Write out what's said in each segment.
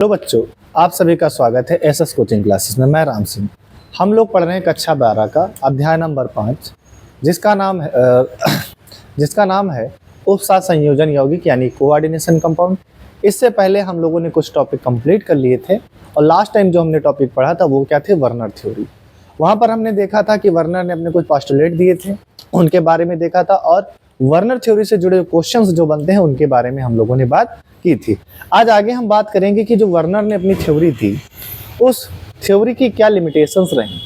Hello बच्चों, आप सभी का स्वागत है एसएस कोचिंग क्लासेस में। मैं राम सिंह। हम लोग पढ़ रहे हैं कक्षा 12 का अध्याय नंबर 5, जिसका नाम है उपसात संयोजन यौगिक यानी कोऑर्डिनेशन कंपाउंड। इससे पहले हम लोगों ने कुछ टॉपिक कंप्लीट कर लिए थे और लास्ट टाइम जो हमने टॉपिक पढ़ा था वो क्या थे, वर्नर थ्योरी। वहाँ पर हमने देखा था कि वर्नर ने अपने कुछ पोस्टुलेट दिए थे, उनके बारे में देखा था और वर्नर थ्योरी से जुड़े क्वेश्चंस जो बनते हैं उनके बारे में हम लोगों ने बात की थी। आज आगे हम बात करेंगे कि जो वर्नर ने अपनी थ्योरी थी उस थ्योरी की क्या लिमिटेशंस रही,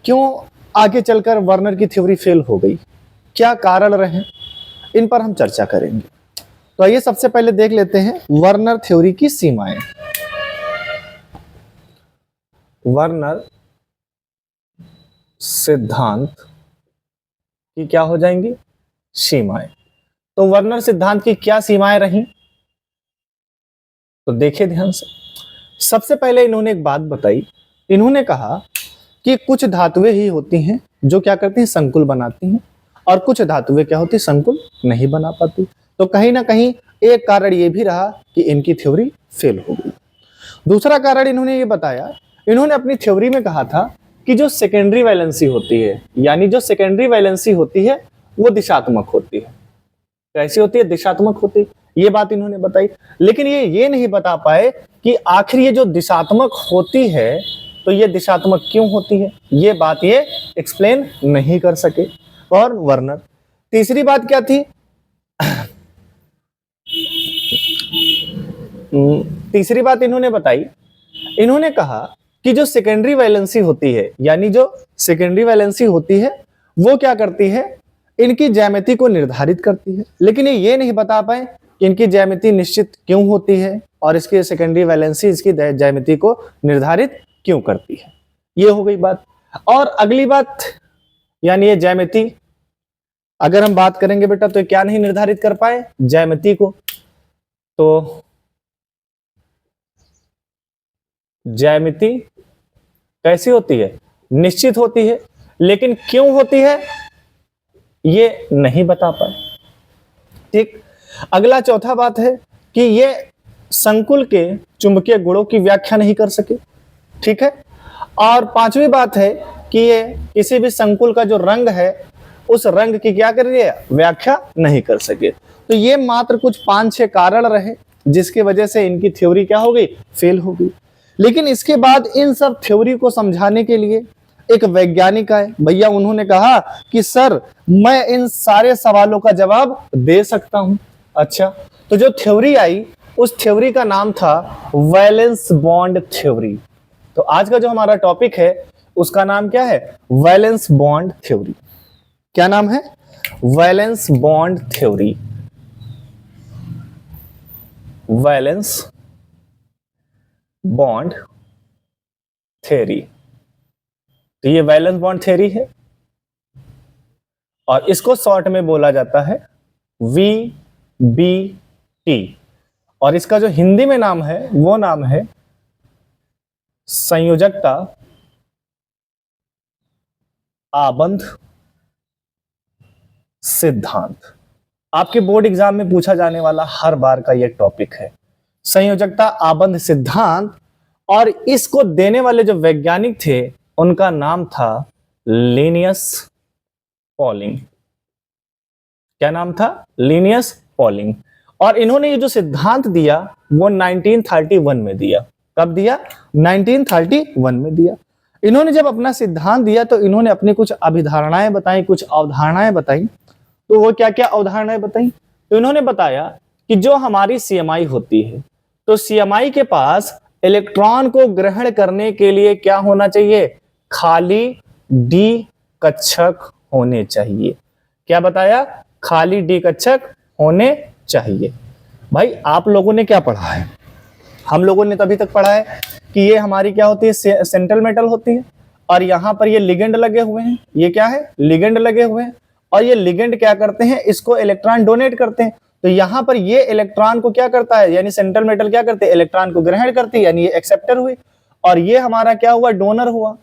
क्यों आगे चलकर वर्नर की थ्योरी फेल हो गई, क्या कारण रहे, इन पर हम चर्चा करेंगे। तो आइए सबसे पहले देख लेते हैं वर्नर थ्योरी की सीमाएं। वर्नर सिद्धांत की क्या हो जाएंगी, सीमाएं। तो वर्नर सिद्धांत की क्या सीमाएं रही, तो देखिए ध्यान से। सबसे पहले इन्होंने एक बात बताई। इन्होंने कहा कि कुछ धातुएं ही होती हैं जो क्या करती हैं, संकुल बनाती हैं, और कुछ धातुएं क्या होती, संकुल नहीं बना पाती। तो कहीं ना कहीं एक कारण ये भी रहा कि इनकी थ्योरी फेल हो गई। दूसरा कारण इन्होंने ये बताया, इन्होंने अपनी थ्योरी में कहा था कि जो सेकेंडरी वैलेंसी होती है, यानी जो सेकेंडरी वैलेंसी होती है वो दिशात्मक होती है। कैसी होती है, दिशात्मक होती है। ये बात इन्होंने बताई, लेकिन ये नहीं बता पाए कि आखिर ये जो दिशात्मक होती है तो ये दिशात्मक क्यों होती है। ये बात ये एक्सप्लेन नहीं कर सके और वर्नर। तीसरी बात क्या थी, तीसरी बात इन्होंने बताई, इन्होंने कहा कि जो सेकेंडरी वैलेंसी होती है, यानी जो सेकेंडरी वैलेंसी होती है वो क्या करती है, इनकी ज्यामिति को निर्धारित करती है। लेकिन ये नहीं बता पाए कि इनकी ज्यामिति निश्चित क्यों होती है और इसकी सेकेंडरी वैलेंसी इसकी ज्यामिति को निर्धारित क्यों करती है। ये हो गई बात। और अगली बात, यानी ये ज्यामिति, अगर हम बात करेंगे बेटा तो क्या नहीं निर्धारित कर पाए, ज्यामिति को। तो ज्यामिति कैसी होती है, निश्चित होती है, लेकिन क्यों होती है ये नहीं बता पाए। ठीक। अगला चौथा बात है कि ये संकुल के चुंबकीय गुणों की व्याख्या नहीं कर सके। ठीक है। और पांचवी बात है कि ये किसी भी संकुल का जो रंग है उस रंग की क्या कर रही है, व्याख्या नहीं कर सके। तो ये मात्र कुछ 5-6 कारण रहे जिसकी वजह से इनकी थ्योरी क्या हो गई, फेल हो गई। लेकिन इसके बाद इन सब थ्योरी को समझाने के लिए एक वैज्ञानिक आए भैया, उन्होंने कहा कि सर मैं इन सारे सवालों का जवाब दे सकता हूं। अच्छा, तो जो थ्योरी आई उस थ्योरी का नाम था वैलेंस बॉन्ड थ्योरी। तो आज का जो हमारा टॉपिक है उसका नाम क्या है, वैलेंस बॉन्ड थ्योरी। क्या नाम है, valence bond theory. Valence bond theory. तो ये वैलेंस बॉन्ड थ्योरी है और इसको शॉर्ट में बोला जाता है VBT। और इसका जो हिंदी में नाम है वो नाम है संयोजकता आबंध सिद्धांत। आपके बोर्ड एग्जाम में पूछा जाने वाला हर बार का ये टॉपिक है, संयोजकता आबंध सिद्धांत। और इसको देने वाले जो वैज्ञानिक थे उनका नाम था लिनियस पॉलिंग। क्या नाम था, लिनियस पॉलिंग। और इन्होंने ये जो सिद्धांत दिया वो 1931 में दिया। कब दिया, 1931 में दिया। इन्होंने जब अपना सिद्धांत दिया तो इन्होंने अपनी कुछ अभिधारणाएं बताई, कुछ अवधारणाएं बताई। तो वो क्या क्या अवधारणाएं बताई, तो इन्होंने बताया कि जो हमारी CMI होती है तो CMI के पास इलेक्ट्रॉन को ग्रहण करने के लिए क्या होना चाहिए, खाली d कक्षक होने चाहिए। क्या बताया, खाली d कक्षक होने चाहिए। भाई आप लोगों ने क्या पढ़ा है, हम लोगों ने तभी तक पढ़ा है कि ये हमारी क्या होती है, सेंट्रल मेटल होती है और यहां पर ये लिगेंड लगे हुए हैं। ये क्या है, लिगेंड लगे हुए हैं और ये लिगेंड क्या करते हैं, इसको इलेक्ट्रॉन डोनेट करते हैं। तो यहां पर ये इलेक्ट्रॉन को क्या करता है, यानी सेंट्रल मेटल क्या करते हैं, इलेक्ट्रॉन को ग्रहण करती है, यानी ये एक्सेप्टर हुई। और ये हमारा क्या हुआ, डोनर हुआ।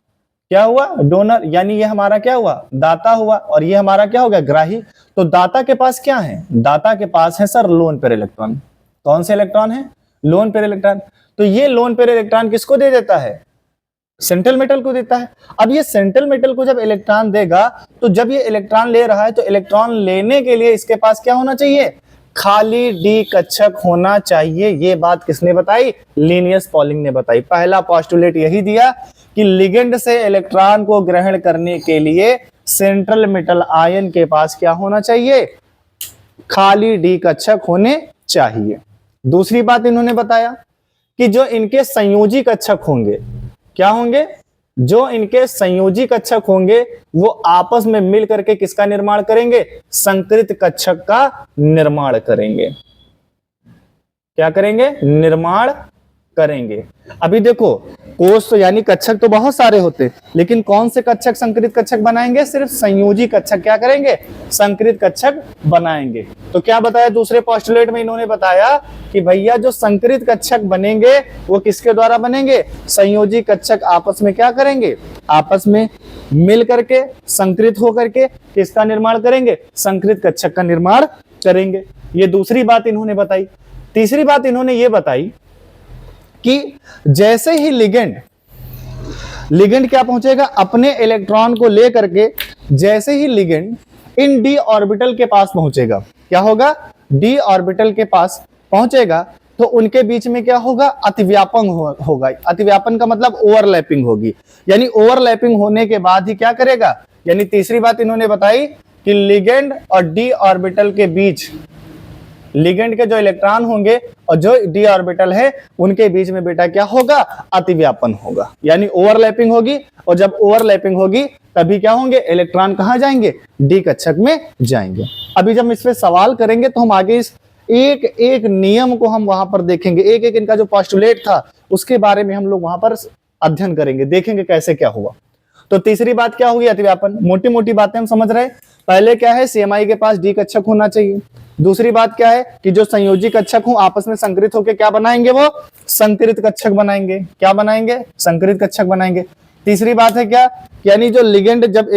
क्या हुआ, डोनर, यानी ये हमारा क्या हुआ, दाता हुआ। और ये हमारा क्या हो गया, ग्राही। तो दाता के पास क्या है, दाता के पास है सर लोन पेयर इलेक्ट्रॉन। कौन से इलेक्ट्रॉन है, लोन पेयर इलेक्ट्रॉन। तो ये लोन पेयर इलेक्ट्रॉन किसको दे देता है? सेंट्रल मेटल को देता है। अब ये सेंट्रल मेटल को जब इलेक्ट्रॉन देगा, तो जब ये इलेक्ट्रॉन ले रहा है तो इलेक्ट्रॉन लेने के लिए इसके पास क्या होना चाहिए? खाली डी कक्षक होना चाहिए। ये बात किसने बताई? लिनियस पॉलिंग ने बताई। पहला पोस्टुलेट यही दिया कि लिगेंड से इलेक्ट्रॉन को ग्रहण करने के लिए सेंट्रल मेटल आयन के पास क्या होना चाहिए? खाली डी कक्षक होने चाहिए। दूसरी बात इन्होंने बताया कि जो इनके संयोजी कक्षक होंगे, क्या होंगे? जो इनके संयोजी कक्षक होंगे वो आपस में मिल करके किसका निर्माण करेंगे? संकृत कक्षक का निर्माण करेंगे। क्या करेंगे? निर्माण करेंगे। अभी देखो, कोष तो यानी कक्षक तो बहुत सारे होते, लेकिन कौन से कक्षक संकृत कक्षक बनाएंगे? सिर्फ संयोजी कक्षक क्या करेंगे? संकृत कक्षक बनाएंगे। तो क्या बताया दूसरे पोस्टुलेट में? इन्होंने बताया कि भैया जो संकृत कक्षक बनेंगे वो किसके द्वारा बनेंगे? संयोजी कक्षक आपस में क्या करेंगे? आपस में मिल करके संकृत होकर के किसका निर्माण करेंगे? संकृत कक्षक का निर्माण करेंगे। ये दूसरी बात इन्होंने बताई। तीसरी बात इन्होंने ये बताई कि जैसे ही लिगेंड क्या पहुंचेगा? अपने इलेक्ट्रॉन को लेकर के जैसे ही लिगेंड इन डी ऑर्बिटल के पास पहुंचेगा, क्या होगा? डी ऑर्बिटल के पास पहुंचेगा तो उनके बीच में क्या होगा? अतिव्यापन होगा। अतिव्यापन का मतलब ओवरलैपिंग होगी, यानी ओवरलैपिंग होने के बाद ही क्या करेगा? यानी तीसरी बात इन्होंने बताई कि लिगेंड और डी ऑर्बिटल के बीच, लिगेंड के जो इलेक्ट्रॉन होंगे और जो डी ऑर्बिटल है उनके बीच में बेटा क्या होगा? अतिव्यापन होगा, यानी ओवरलैपिंग होगी। और जब ओवरलैपिंग होगी तभी क्या होंगे? इलेक्ट्रॉन कहां जाएंगे? डी कक्षक में जाएंगे। अभी जब इस पे सवाल करेंगे तो हम आगे इस एक एक नियम को हम वहां पर देखेंगे। एक एक इनका जो पोस्टुलेट था उसके बारे में हम लोग वहां पर अध्ययन करेंगे, देखेंगे कैसे क्या हुआ। तो तीसरी बात क्या होगी? अतिव्यापन। मोटी मोटी बातें हम समझ रहे। पहले क्या है? सीएमआई के पास डी कक्षक होना चाहिए। दूसरी बात क्या है? कि जो संयोजी कक्षक हो आपस में संकृत होकर क्या बनाएंगे? वो संकृत कक्षक बनाएंगे। क्या बनाएंगे? संकृत कक्षक बनाएंगे। तीसरी बात है क्या? यानी जो लिगेंड, जब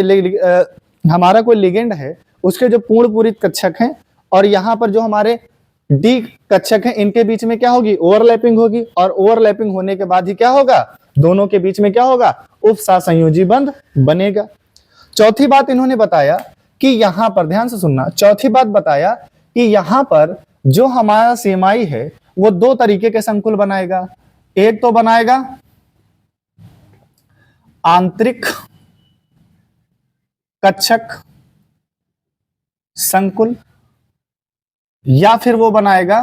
हमारा कोई लिगेंड है उसके जो पूर्ण पूरित कक्षक हैं और यहाँ पर जो हमारे डी कक्षक हैं इनके बीच में क्या होगी? ओवरलैपिंग होगी। और ओवरलैपिंग होने के बाद ही क्या होगा? दोनों के बीच में क्या होगा? उपसहसंयोजी बंध बनेगा। चौथी बात इन्होंने बताया कि यहां पर ध्यान से सुनना। चौथी बात बताया कि यहां पर जो हमारा सीएमआई है वो दो तरीके के संकुल बनाएगा। एक तो बनाएगा आंतरिक कक्षक संकुल, या फिर वो बनाएगा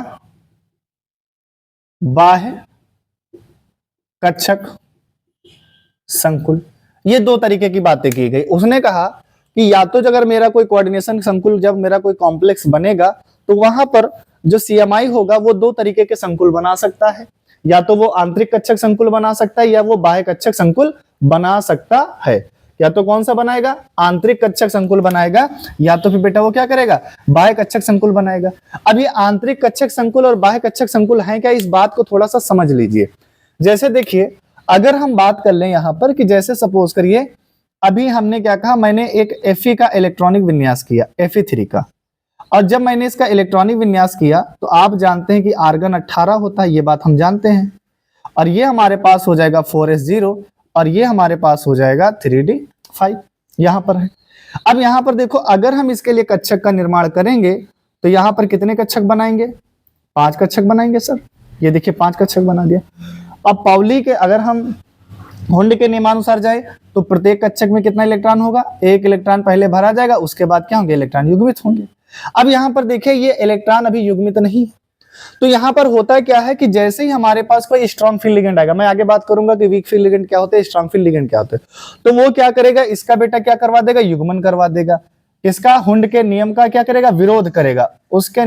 बाह्य कक्षक संकुल। ये दो तरीके की बातें की गई। उसने कहा कि या तो अगर मेरा कोई कोऑर्डिनेशन संकुल, जब मेरा कोई कॉम्प्लेक्स बनेगा तो वहां पर जो सीएमआई होगा वो दो तरीके के संकुल बना सकता है। या तो वो आंतरिक कक्षक संकुल बना सकता है या वो बाह्य कक्षक संकुल बना सकता है। या तो कौन सा बनाएगा? आंतरिक कक्षक संकुल बनाएगा, या तो फिर बेटा वो क्या करेगा? बाह्य कक्षक संकुल बनाएगा। अब ये आंतरिक कक्षक संकुल और बाह्य कक्षक संकुल है क्या? इस बात को थोड़ा सा समझ लीजिए। जैसे देखिए, अगर हम बात कर लें यहां पर कि जैसे सपोज करिए अभी हमने क्या कहा? मैंने एक Fe का इलेक्ट्रॉनिक विन्यास किया, Fe3 का। और जब मैंने इसका इलेक्ट्रॉनिक विन्यास किया तो आप जानते हैं कि आर्गन 18 होता है, ये बात हम जानते हैं। और ये हमारे पास हो जाएगा 4s0 और ये हमारे पास हो जाएगा 3d5 यहां पर है। अब यहां पर देखो, अगर हम इसके लिए कक्षक का निर्माण करेंगे तो यहां पर कितने कक्षक बनाएंगे? 5 कक्षक बनाएंगे सर। ये देखिए 5 कक्षक बना दिया। अब पाउली के अगर हम हुंड के नियमानुसार जाए तो प्रत्येक कक्षक में कितना इलेक्ट्रॉन होगा? एक इलेक्ट्रॉन पहले भरा जाएगा, उसके बाद क्या होंगे? इलेक्ट्रॉन युग्मित होंगे। अब यहां पर देखिए ये इलेक्ट्रॉन अभी युग्मित नहीं है, तो यहां पर होता क्या है कि जैसे ही हमारे पास कोई स्ट्रॉन्ग फील्ड लिगेंड आएगा, मैं आगे बात करूंगा कि वीक फील्ड लिगेंड क्या होते हैं, स्ट्रॉन्ग फील्ड लिगेंड क्या होते हैं, तो वो क्या करेगा? इसका बेटा क्या करवा देगा? युग्मन करवा देगा। इसका हुंड के नियम का क्या करेगा? विरोध करेगा। उसके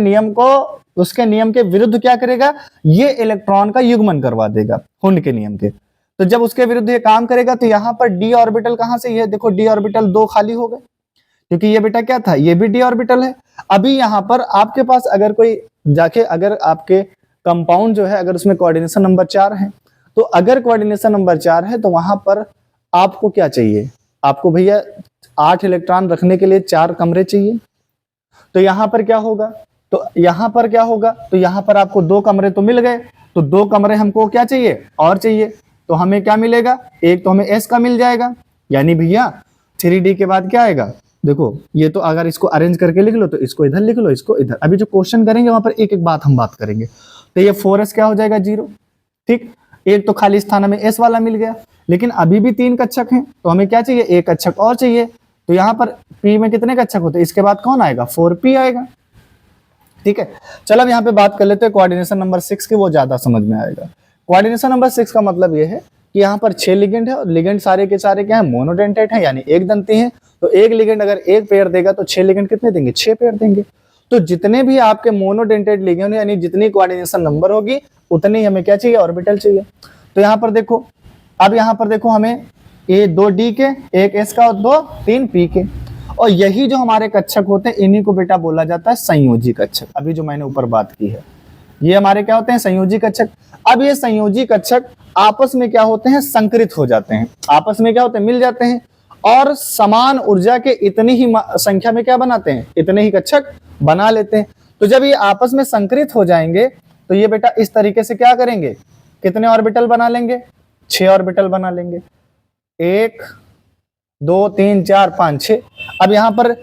नियम के विरुद्ध क्या करेगा? ये इलेक्ट्रॉन का युग्मन करवा देगा हुंड के नियम के। तो जब उसके विरुद्ध ये काम करेगा तो यहाँ पर डी ऑर्बिटल कहां से? ये देखो डी ऑर्बिटल 2 खाली हो गए, क्योंकि ये बेटा क्या था? ये भी डी ऑर्बिटल है। अभी यहाँ पर आपके पास अगर कोई जाके, अगर आपके कंपाउंड जो है अगर उसमें कोऑर्डिनेशन नंबर 4 है, तो अगर कोऑर्डिनेशन नंबर 4 है तो वहां पर आपको क्या चाहिए? आपको भैया 8 इलेक्ट्रॉन रखने के लिए 4 कमरे चाहिए। तो यहां पर क्या होगा? तो यहां पर क्या होगा? तो यहां पर आपको 2 कमरे तो मिल गए, तो तो 2 कमरे हमको क्या चाहिए और चाहिए, तो हमें क्या मिलेगा, एक तो हमें एस का मिल जाएगा, यानी भैया 3D के बाद क्या आएगा, देखो ये तो अगर इसको अरेंज करके लिख लो तो इसको इधर लिख लो, इसको इधर। अभी जो क्वेश्चन करेंगे वहां पर एक एक बात हम बात करेंगे। तो ये 4s क्या हो जाएगा 0, ठीक। एक तो खाली स्थान हमें एस वाला मिल गया, लेकिन अभी भी 3 कक्षक हैं, तो हमें क्या चाहिए, एक कक्षक और चाहिए। तो यहाँ पर P में कितने कक्षक होते हैं, इसके बाद कौन आएगा, 4P आएगा, ठीक है। चलो अब यहाँ पे बात कर लेते हैं कोऑर्डिनेशन नंबर 6 की, वो ज्यादा समझ में आएगा। कोऑर्डिनेशन नंबर 6 का मतलब ये है कि यहाँ पर 6 लिगेंड है और लिगेंड सारे के सारे क्या है, मोनोडेंटेट है, यानी एक दंती है। तो एक लिगेंड अगर एक पेयर देगा तो 6 लिगेंड कितने देंगे, 6 पेयर देंगे। तो जितने भी आपके मोनोडेंटेट लिगेंड यानी जितनी कोऑर्डिनेशन नंबर होगी उतनी हमें क्या चाहिए, ऑर्बिटल चाहिए। तो यहाँ पर देखो, अब यहाँ पर देखो हमें ये 2 डी के, एक एस का और 2 3 पी के, और यही जो हमारे कक्षक होते हैं इन्हीं को बेटा बोला जाता है संयोजी कक्षक। अभी जो मैंने ऊपर बात की है ये हमारे क्या होते हैं, संयोजी कक्षक। अब ये संयोजी कक्षक आपस में क्या होते हैं, संकृत हो जाते हैं, आपस में क्या होते हैं, मिल जाते हैं, और समान ऊर्जा के इतनी ही संख्या में क्या बनाते हैं, इतने ही कक्षक बना लेते हैं। तो जब ये आपस में संकृत हो जाएंगे तो ये बेटा इस तरीके से क्या करेंगे, कितने ऑर्बिटल बना लेंगे, 6 ऑर्बिटल बना लेंगे, 1 2 3 4 5 6। अब यहाँ पर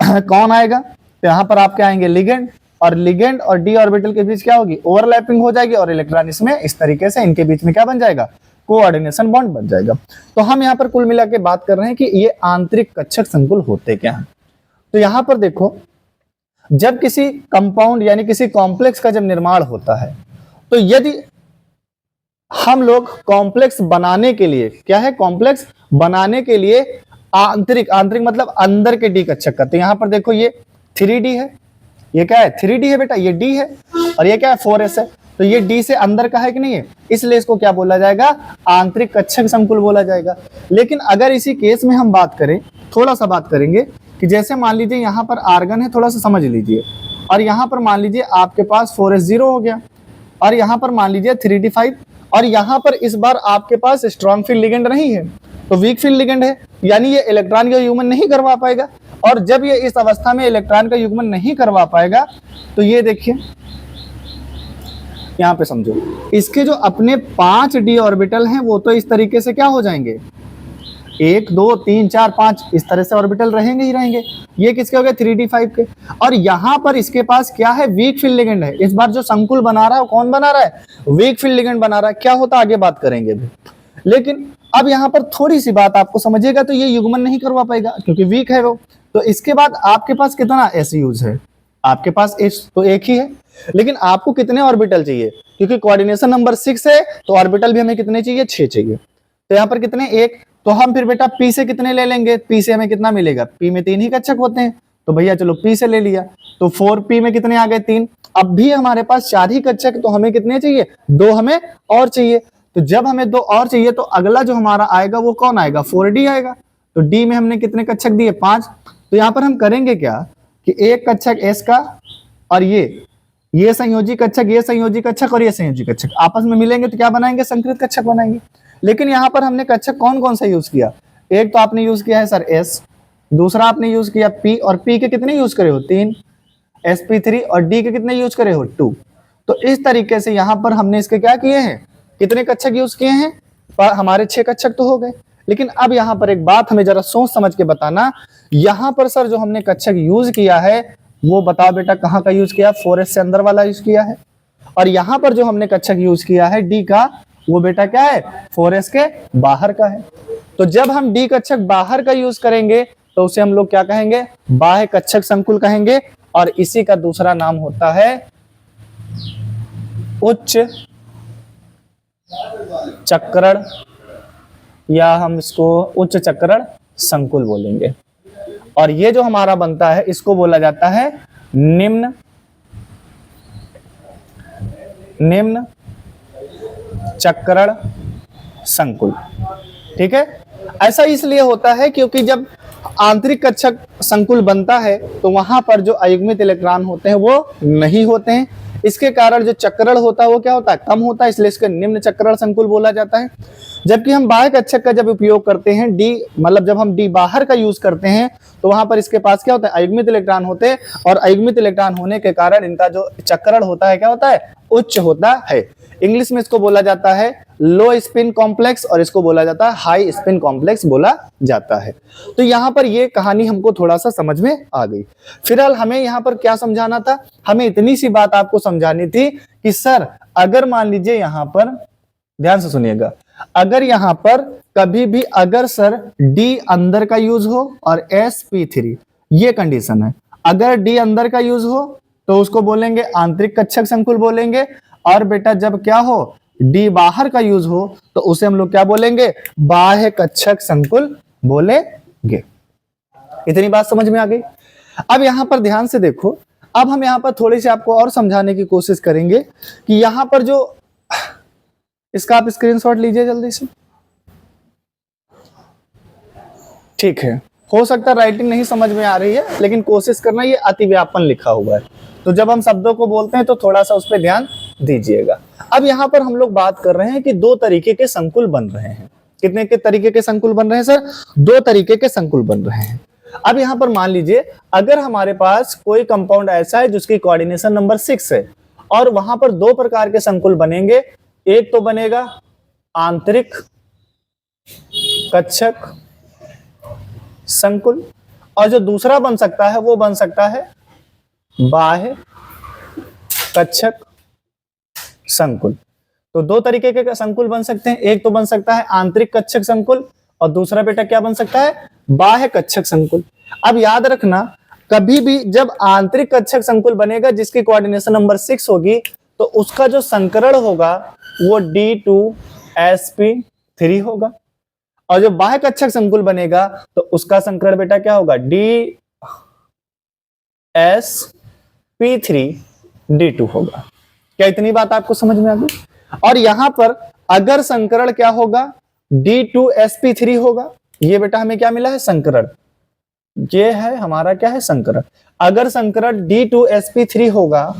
कौन आएगा, तो यहाँ पर आपके आएंगे लिगेंड, और लिगेंड और डी ऑर्बिटल के बीच क्या होगी, ओवरलैपिंग हो जाएगी, और इलेक्ट्रॉन इसमें इस तरीके से इनके बीच में क्या बन जाएगा, कोऑर्डिनेशन बॉन्ड बन जाएगा। तो हम यहाँ पर कुल मिला के बात कर रहे हैं कि ये आंतरिक कक्षक संकुल होते क्या हैं। तो यहाँ पर देखो, जब किसी कंपाउंड यानी किसी कॉम्प्लेक्स का जब निर्माण होता है, तो यदि हम लोग कॉम्प्लेक्स बनाने के लिए क्या है, कॉम्प्लेक्स बनाने के लिए आंतरिक, आंतरिक मतलब अंदर के डी कक्षक करते हैं। यहाँ पर देखो ये 3D है, ये क्या है 3D है बेटा, ये D है, और ये क्या है 4s है। तो ये D से अंदर का है कि नहीं है, इसलिए इसको क्या बोला जाएगा, आंतरिक कक्षक संकुल बोला जाएगा। लेकिन अगर इसी केस में हम बात करें, थोड़ा सा बात करेंगे कि जैसे मान लीजिए यहाँ पर आर्गन है, थोड़ा सा समझ लीजिए, और यहाँ पर मान लीजिए आपके पास 4s 0 हो गया, और यहाँ पर मान लीजिए 3D 5, और यहाँ पर इस बार आपके पास स्ट्रॉन्ग फील्ड लिगेंड नहीं है तो वीक फील्ड लिगेंड है, यानी ये इलेक्ट्रॉन का युग्मन नहीं करवा पाएगा। और जब ये इस अवस्था में इलेक्ट्रॉन का युग्मन नहीं करवा पाएगा तो ये देखिए यहाँ पे समझो, इसके जो अपने 5d ऑर्बिटल हैं वो तो इस तरीके से क्या हो जाएंगे, 1 2 3 4 5 इस तरह से ऑर्बिटल रहेंगे ही रहेंगे। ये किसके हो गए 3d 5 के, और यहाँ पर इसके पास क्या है, वीक फील्ड लिगेंड है। इस बार जो संकुल बना रहा है कौन बना रहा है, वीक फील्ड लिगेंड बना रहा है। क्या होता आगे बात करेंगे अभी, लेकिन अब यहाँ पर थोड़ी सी बात आपको समझिएगा, तो ये युग्मन नहीं करवा पाएगा क्योंकि वीक है वो। तो इसके बाद आपके पास कितना एस यूज है, आपके पास एस तो एक ही है, लेकिन आपको कितने ऑर्बिटल चाहिए, क्योंकि कोऑर्डिनेशन नंबर 6 है तो ऑर्बिटल भी हमें कितने चाहिए, 6 चाहिए। तो यहाँ पर कितने, 1। तो हम फिर बेटा पी से कितने ले लेंगे, पी से हमें कितना मिलेगा, पी में 3 ही कक्षक होते हैं, तो भैया चलो पी से ले लिया, तो 4p में कितने आ गए 3। अब भी हमारे पास 4 ही कक्षक, तो हमें कितने चाहिए, 2 हमें और चाहिए। तो जब हमें 2 और चाहिए तो अगला जो हमारा आएगा वो कौन आएगा, 4d आएगा। तो d में हमने कितने कक्षक दिए, 5। तो यहाँ पर हम करेंगे क्या कि एक कक्षक s का और ये संयोजी कक्षक, ये संयोजी कक्षक और ये संयोजी कक्षक आपस में मिलेंगे तो क्या बनाएंगे, संकृत कक्षक बनाएंगे। लेकिन यहाँ पर हमने कक्षक कौन कौन सा यूज किया, एक तो आपने यूज किया है सर s, दूसरा आपने यूज किया p, और p के कितने यूज करे हो 3, sp3, और d के कितने यूज करे हो 2। तो इस तरीके से यहाँ पर हमने इसके क्या किए हैं, कितने कक्षक यूज किए हैं, पर हमारे 6 कक्षक तो हो गए। लेकिन अब यहाँ पर एक बात हमें जरा सोच समझ के बताना, यहाँ पर सर जो हमने कक्षक यूज किया है वो बताओ बेटा कहाँ का यूज किया, 4s से अंदर वाला यूज किया है, और यहाँ पर जो हमने कक्षक यूज किया है d का, वो बेटा क्या है 4s के बाहर का है। तो जब हम d कक्षक बाहर का यूज करेंगे तो उसे हम लोग क्या कहेंगे, बाह्य कक्षक संकुल कहेंगे, और इसी का दूसरा नाम होता है उच्च चक्रण, या हम इसको उच्च चक्रण संकुल बोलेंगे। और ये जो हमारा बनता है इसको बोला जाता है निम्न चक्रण संकुल। ठीक है, ऐसा इसलिए होता है क्योंकि जब आंतरिक कक्षक संकुल बनता है तो वहां पर जो अयुग्मित इलेक्ट्रॉन होते हैं वो नहीं होते हैं, इसके कारण जो चक्रण होता है वो क्या होता है, कम होता है, इसलिए इसको निम्न चक्रण संकुल बोला जाता है। जबकि हम बाह्य कक्षक का जब उपयोग करते हैं, डी मतलब जब हम डी बाहर का यूज करते हैं तो वहां पर इसके पास क्या होता है, अयुग्मित इलेक्ट्रॉन होते हैं, और अयुग्मित इलेक्ट्रॉन होने के कारण इनका जो चक्रण होता है क्या होता है, उच्च होता है। इंग्लिश में इसको बोला जाता है लो स्पिन कॉम्प्लेक्स और इसको बोला जाता है हाई स्पिन कॉम्प्लेक्स बोला जाता है। तो यहाँ पर ये कहानी हमको थोड़ा सा समझ में आ गई। फिलहाल हमें यहाँ पर क्या समझाना था, हमें इतनी सी बात आपको समझानी थी कि सर अगर मान लीजिए यहाँ पर ध्यान से सुनिएगा, अगर यहाँ पर कभी भी अगर सर डी अंदर का यूज हो और sp3 ये कंडीशन है, अगर डी अंदर का यूज हो तो उसको बोलेंगे आंतरिक कक्षक संकुल बोलेंगे, और बेटा जब क्या हो डी बाहर का यूज हो तो उसे हम लोग क्या बोलेंगे, बाह्य कक्षक संकुल बोलेंगे। इतनी बात समझ में आ गई। अब यहां पर ध्यान से देखो, अब हम यहां पर थोड़ी सी आपको और समझाने की कोशिश करेंगे कि यहां पर जो इसका आप स्क्रीनशॉट लीजिए जल्दी से, ठीक है। हो सकता है राइटिंग नहीं समझ में आ रही है, लेकिन कोशिश करना, ये अतिव्यापन लिखा हुआ है, तो जब हम शब्दों को बोलते हैं तो थोड़ा सा उस पर ध्यान दीजिएगा। अब यहाँ पर हम लोग बात कर रहे हैं कि दो तरीके के संकुल बन रहे हैं। कितने के तरीके के संकुल बन रहे हैं सर? दो तरीके के संकुल बन रहे हैं। अब यहाँ पर मान लीजिए अगर हमारे पास कोई कंपाउंड ऐसा है जिसकी कोऑर्डिनेशन नंबर 6 है और वहां पर दो प्रकार के संकुल बनेंगे, एक तो बनेगा आंतरिक कक्षक संकुल और जो दूसरा बन सकता है वो बन सकता है बाह्य कक्षक संकुल। तो दो तरीके के संकुल बन सकते हैं, एक तो बन सकता है आंतरिक कक्षक संकुल और दूसरा बेटा क्या बन सकता है, बाह्य कक्षक संकुल। अब याद रखना, कभी भी जब आंतरिक कक्षक संकुल बनेगा जिसकी कोऑर्डिनेशन नंबर 6 होगी तो उसका जो संकरण होगा वो D2sp3 होगा, और जो बाह्य कक्षक संकुल बनेगा तो उसका संकरण बेटा क्या होगा, DsP3D2 होगा। क्या इतनी बात आपको समझ में आ गई? और यहां पर अगर संकरण क्या होगा, D2sp3 होगा, ये बेटा हमें क्या मिला है, संकरण, ये है हमारा क्या है, संकरण। अगर संकरण D2sp3 होगा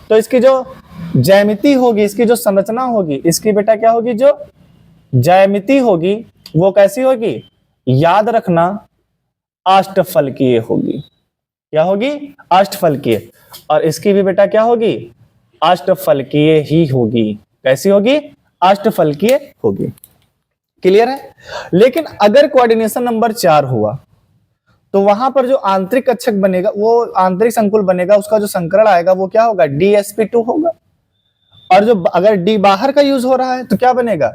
तो इसकी जो ज्यामिति होगी, इसकी जो संरचना होगी, इसकी बेटा क्या होगी, जो ज्यामिति होगी वो कैसी होगी, याद रखना अष्टफलकीय होगी। क्या होगी, अष्टफलकीय। और इसकी भी बेटा क्या होगी, अष्टफलकीय ही होगी। कैसी होगी, अष्टफलकीय होगी। क्लियर है? लेकिन अगर कोऑर्डिनेशन नंबर 4 हुआ तो वहां पर जो आंतरिक कक्षक बनेगा, वो आंतरिक संकुल बनेगा, उसका जो संकरण आएगा वो क्या होगा, DsP2 होगा। और जो अगर डी बाहर का यूज हो रहा है तो क्या बनेगा,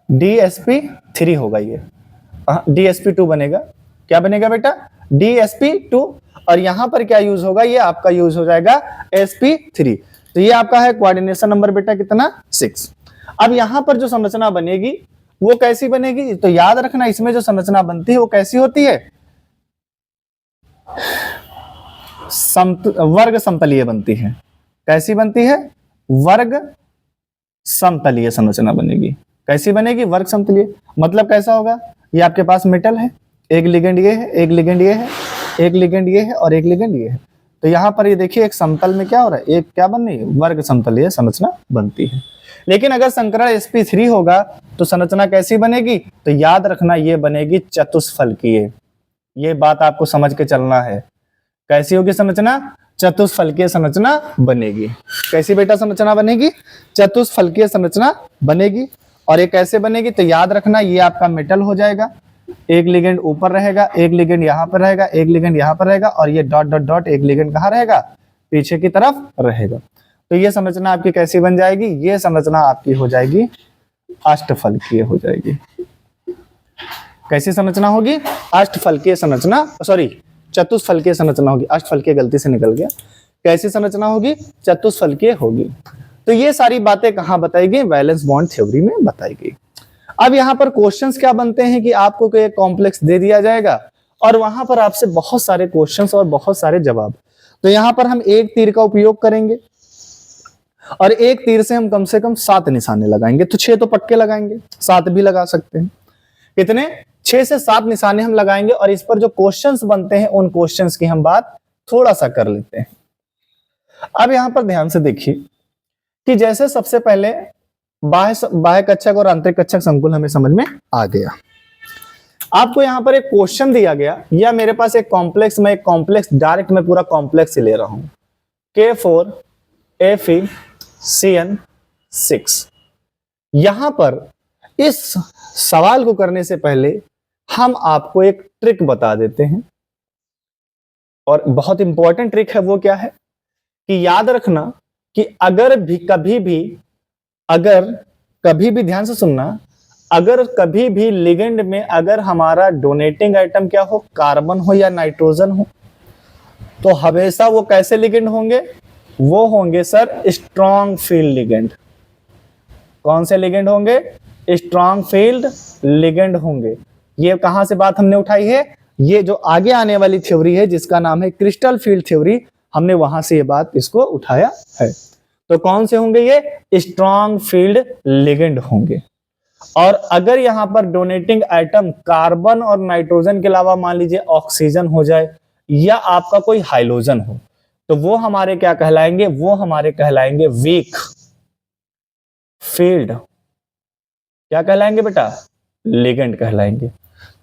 DsP3 होगा, ये DsP2 बनेगा। क्या बनेगा बेटा, DsP2। और यहां पर क्या यूज होगा, ये आपका यूज हो जाएगा sp3। तो ये आपका है कोऑर्डिनेशन नंबर बेटा कितना, 6। अब यहां पर जो संरचना बनेगी वो कैसी बनेगी, तो याद रखना इसमें जो संरचना बनती है वो कैसी होती है, वर्ग समतलीय बनती है। कैसी बनती है, वर्ग समतलीय संरचना बनेगी। कैसी बनेगी, वर्ग समतलीय। मतलब कैसा होगा, ये आपके पास मेटल है, एक लिगेंड ये है, एक लिगेंड ये है, एक लिगेंड ये है और एक लिगेंड ये है। तो यहां पर ये देखिए एक समतल में क्या हो रहा है, एक क्या बन रही है, वर्ग समतलीय संरचना बनती है। लेकिन अगर संकरण sp3 होगा तो संरचना कैसी बनेगी, तो याद रखना ये बनेगी चतुष्फलकीय। ये बात आपको समझ के चलना है। कैसी होगी संरचना, चतुष्फलकीय संरचना बनेगी। कैसी बेटा संरचना बनेगी, चतुष्फलकीय संरचना बनेगी। और ये कैसे बनेगी, तो याद रखना ये आपका मेटल हो जाएगा, एक लिगेंड ऊपर रहेगा, एक लिगेंड यहाँ पर रहेगा, एक लिगेंड यहाँ पर रहेगा, और ये डॉट डॉट डॉट एक लिगेंड कहाँ रहेगा, पीछे की तरफ रहेगा। तो ये संरचना आपकी कैसी बन जाएगी, ये संरचना आपकी हो जाएगी अष्टफलकीय हो जाएगी। कैसी संरचना होगी, अष्टफलकीय संरचना, सॉरी चतुष्फलकीय संरचना होगी, अष्टफलकीय गलती से निकल गया। कैसी संरचना होगी, चतुष्फलकीय होगी। तो ये सारी बातें कहां बताई गई, वैलेंस बॉन्ड थ्योरी में बताई गई। अब यहां पर क्वेश्चंस क्या बनते हैं कि आपको कोई कॉम्प्लेक्स दे दिया जाएगा और वहां पर आपसे बहुत सारे क्वेश्चंस और बहुत सारे जवाब। तो यहां पर हम एक तीर का उपयोग करेंगे और एक तीर से हम कम से कम 7 निशाने लगाएंगे। तो 6 तो पक्के लगाएंगे, 7 भी लगा सकते हैं। कितने, 6 से 7 निशाने हम लगाएंगे और इस पर जो क्वेश्चंस बनते हैं उन क्वेश्चंस की हम बात थोड़ा सा कर लेते हैं। अब यहां पर ध्यान से देखिए कि जैसे सबसे पहले बाह्य कक्षक और आंतरिक कक्षक संकुल हमें समझ में आ गया। आपको यहां पर एक क्वेश्चन दिया गया, या मेरे पास एक कॉम्प्लेक्स, मैं एक कॉम्प्लेक्स डायरेक्ट मैं पूरा कॉम्प्लेक्स ही ले रहा हूं, K4 FeCN6। यहां पर इस सवाल को करने से पहले हम आपको एक ट्रिक बता देते हैं, और बहुत इंपॉर्टेंट ट्रिक है। वो क्या है कि याद रखना कि अगर कभी भी ध्यान से सुनना, अगर कभी भी लिगेंड में अगर हमारा डोनेटिंग आइटम क्या हो, कार्बन हो या नाइट्रोजन हो, तो हमेशा वो कैसे लिगेंड होंगे? वो होंगे सर स्ट्रॉन्ग फील्ड लिगेंड। कौन से लिगेंड होंगे? स्ट्रॉन्ग फील्ड लिगेंड होंगे। ये कहां से बात हमने उठाई है? ये जो आगे आने वाली थ्योरी है जिसका नाम है क्रिस्टल फील्ड थ्योरी, हमने वहां से ये बात इसको उठाया है। तो कौन से होंगे? ये स्ट्रॉन्ग फील्ड लिगेंड होंगे। और अगर यहां पर डोनेटिंग आइटम कार्बन और नाइट्रोजन के अलावा मान लीजिए ऑक्सीजन हो जाए या आपका कोई हाइड्रोजन हो, तो वो हमारे क्या कहलाएंगे? वो हमारे कहलाएंगे वीक फील्ड। क्या कहलाएंगे बेटा? लिगेंड कहलाएंगे।